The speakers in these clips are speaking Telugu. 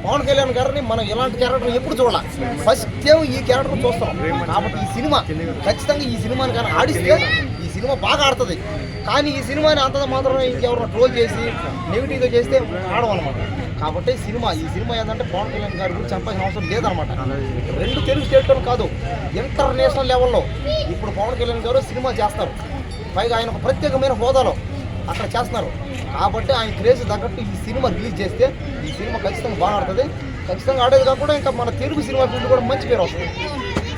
పవన్ కళ్యాణ్ గారిని మనం ఇలాంటి క్యారెక్టర్ ఎప్పుడు చూడాలి, ఫస్ట్ టైం ఈ క్యారెక్టర్ చూస్తాం. కాబట్టి ఈ సినిమా ఖచ్చితంగా ఈ సినిమాని కానీ ఆడిస్తే ఈ సినిమా బాగా ఆడుతుంది. కానీ ఈ సినిమాని అంత మాత్రం ఇంకెవరైనా ట్రోల్ చేసి నెగిటివ్గా చేస్తే ఆడవన్నమాట. కాబట్టి ఈ సినిమా ఏంటంటే పవన్ కళ్యాణ్ గారి గురించి చెప్పాల్సిన అవసరం లేదనమాట. రెండు తెలుగు స్టేట్లో కాదు, ఇంటర్నేషనల్ లెవెల్లో ఇప్పుడు పవన్ కళ్యాణ్ గారు సినిమా చేస్తారు. పైగా ఆయన ఒక ప్రత్యేకమైన హోదాలో అక్కడ చేస్తున్నారు. కాబట్టి ఆయన క్రేజ్ తగ్గట్టు ఈ సినిమా రిలీజ్ చేస్తే ఈ సినిమా ఖచ్చితంగా బాగా ఆడుతుంది. ఖచ్చితంగా ఆడేది కాకుండా ఇంకా మన తెలుగు సినిమా ఫీల్డ్ కూడా మంచి పేరు వస్తుంది.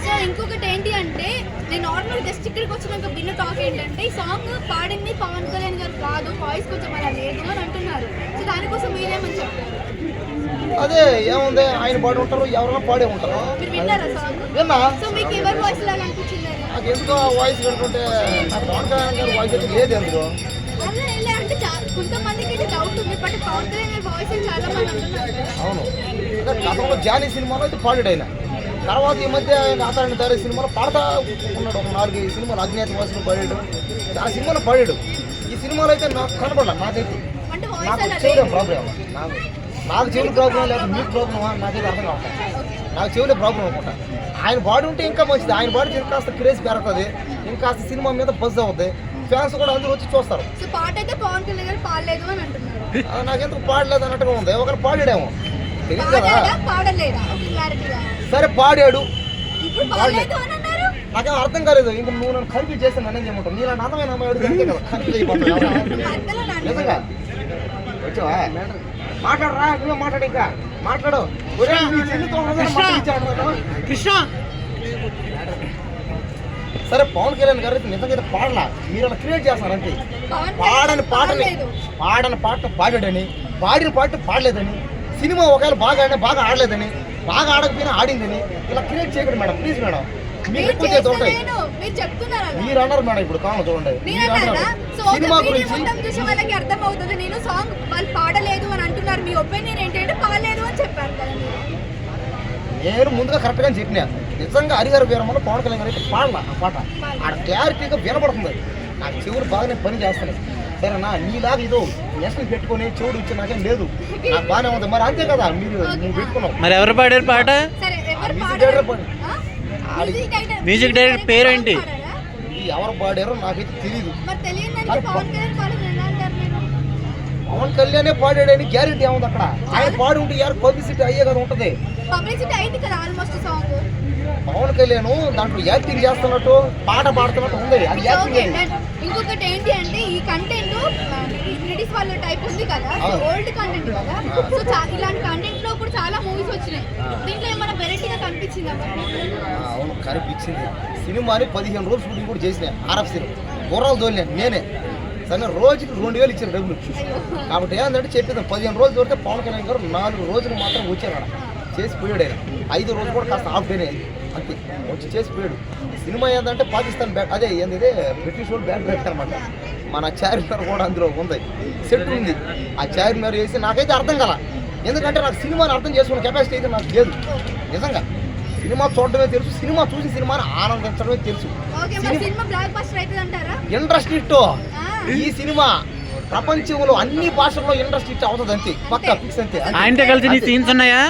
సో ఇంకొకటి ఏంటి అంటే, నేను నార్మల్ జస్ట్ ఇక్కడికి వచ్చినాక విన్న టాక్ ఏంటంటే, ఈ సాంగ్ పాడింది పవన్ కళ్యాణ్ గారు కాదు, వాయిస్ కొంచెం అలా లేదు అని అంటున్నారు. సో దానికోసం మీరేమని చెప్తారు? అదే ఏముంది, ఆయన పాడి ఉంటారు, ఎవరైనా పాడే ఉంటారు. మీరు విన్నారా సాంగ్? విన్నా. సో మీకు ఎవరి వాయిస్ లాగా అనిపించింది? నాకు ఎందుకో వాయిస్ వింటుంటే నాకు పవన్ కళ్యాణ్ గారి వాయిస్ అయితే లేదు ఎందుకు. అలా ఎలా అంటే కొంతమందికి ఇది డౌట్ ఉంది, బట్ పవన్ కళ్యాణ్ గారి వాయిస్ చాలా మంది అంటున్నారు. అవును, గతంలో జానీ సినిమాలో అయితే పాడాడు ఆయన. తర్వాత ఈ మధ్య ఆతారణ దారి సినిమాలో పాడుతూ ఉన్నాడు. ఒక 4 సినిమాలు అజ్ఞాత వాసులు పాడాడు, చాలా సినిమాలు పాడాడు. ఈ సినిమాలో అయితే నాకు కనపడాలి. నాకైతే నాకు చెవులే ప్రాబ్లం, నాకు చెవులు ప్రాబ్లం లేదు, మీకు ప్రాబ్లమా నాకైతే అర్థం కావట్లేదు. నాకు చెవులే ప్రాబ్లం అనుకుంటా. ఆయన బాడీ ఉంటే ఇంకా మంచిది. ఆయన బాడీ ఇంకాస్త క్రేజ్ పెరుగుతుంది, ఇంకాస్త సినిమా మీద బజ్ అవుతుంది, ఫ్యాన్స్ కూడా అందరూ వచ్చి చూస్తారు. పాట అయితే పవన్ కళ్యాణ్ గారు పాడలేదు అని అంటున్నారు. నాకెందుకు పాడలేదు అన్నట్టుగా ఉంది. ఒకరు పాడాడేమో తెలియదు కదా. సరే పాడాడు, నాకేం అర్థం కాలేదు. ఇంకా నువ్వు నన్ను కన్ఫ్యూజ్ చేస్తే నన్ను ఏం చేయమంటావు? నీలా అందమైన అమ్మాయి అంతే కదా, కన్ఫ్యూజ్ అయిపోతావు నిజంగా. వచ్చావా మాట్లాడరా, నువ్వే మాట్లాడు, ఇంకా మాట్లాడు. కృష్ణ సరే పవన్ కళ్యాణ్ గారు నిజంగా అయితే పాడలా, మీరు అలా క్రియేట్ చేస్తారు అంతే. పాడని పాటను పాడాడని, పాడిన పాట పాడలేదని, సినిమా ఒకవేళ బాగా ఆడినా బాగా ఆడలేదని, బాగా ఆడకపోయినా ఆడిందని ఇలా క్రియేట్ చేయకండి మేడం, ప్లీజ్ మేడం. మీకు ఎక్కువ చేతి ఉంటాయి. మీరు అన్నారు మేడం, ఇప్పుడు కావాలి చూడండి, మీరు అన్నారు సినిమా గురించి అర్థమవుతుంది. నేను సాంగ్ వాళ్ళు పాడలేదు అని అంటున్నారు, మీ ఒపీనియన్ ఏంటంటే పాడలేదు అని చెప్పారు కదా. నేను ముందుగా కరెక్ట్గా చెప్పినా, నిజంగా హరిహర వీరమ్మలో పవన్ కళ్యాణ్ గారు అయితే పాడలా ఆ పాట. ఆడ క్లారిటీగా వినపడుతుంది, నాకు చెవులు బాగానే పని చేస్తున్నాయి. సరేనా, నీలాగా ఇదో నెస్లు పెట్టుకొని చెవుడు ఇచ్చి నాకేం లేదు, నాకు బాగానే ఉంది. మరి అంతే కదా, నువ్వు పెట్టుకున్నావు. మరి ఎవరు పాడారు పాట? మ్యూజిక్ డైరెక్టర్ పేరేంటి? ఎవరు పాడారో నాకైతే తెలీదు. పవన్ కళ్యాణే పాడాడని గ్యారెంటీ ఏముంది అక్కడ? ఆయన పాడి ఉంటే యారు పబ్లిసిటీ అయ్యే కదా ఉంటది. పవన్ కళ్యాణ్ దాంట్లో యాక్టింగ్ చేస్తున్నట్టు పాట పాడుతున్నట్టు ఉంది, అది యాక్టింగ్. ఇంకొకటి ఏంటి అంటే, ఈ కంటెంట్ బ్రిటిష్ వాళ్ళ టైప్ ఉంది కదా, ఓల్డ్ కంటెంట్ కదా. సో ఇలాంటి కంటెంట్ లో కూడా చాలా మూవీస్ వచ్చినాయి. దీంట్లో ఏమైనా వెరైటీగా కనిపించిందా? అవును, కనిపించింది. సినిమాని 15 రోజులు షూటింగ్ కూడా చేసిన ఆర్ఎఫ్ సినిమా గుర్రాలు తోలినా నేనే. సరే, రోజుకి 2000 ఇచ్చారు డబ్బులు. కాబట్టి ఏంటంటే చెప్పేదాం, 15 రోజులు దొరికితే పవన్ కళ్యాణ్ గారు 4 రోజులు మాత్రం వచ్చారు అక్కడ, చేసి పోయాడు. ఆయన 5వ రోజు కూడా కాస్త ఆఫ్ డేనే అంతే, వచ్చి చేసి పోయాడు. సినిమా ఏంటంటే పాకిస్తాన్ బ్యాట్, అదే ఏంది బ్రిటిష్ వాళ్ళు బ్యాట్ బ్యాట్ అనమాట. మన చార్మినార్ కూడా అందులో ఉంది, సెట్ ఉంది. ఆ చార్మినార్ వేసి నాకైతే అర్థం కల, ఎందుకంటే నాకు సినిమాని అర్థం చేసుకునే కెపాసిటీ అయితే నాకు లేదు. నిజంగా సినిమా చూడడమే తెలుసు, సినిమా చూసి సినిమాని ఆనందించడమే తెలుసు. ఇంట్రెస్ట్ ఇట్టు ఈ సినిమా ప్రపంచంలో అన్ని భాషల్లో ఇంట్రెస్ట్ ఇట్ అవుతుంది అంతే, పక్కా ఫిక్స్ అంతే. ఆయనతో కలిసి నీ సీన్స్ ఉన్నాయా?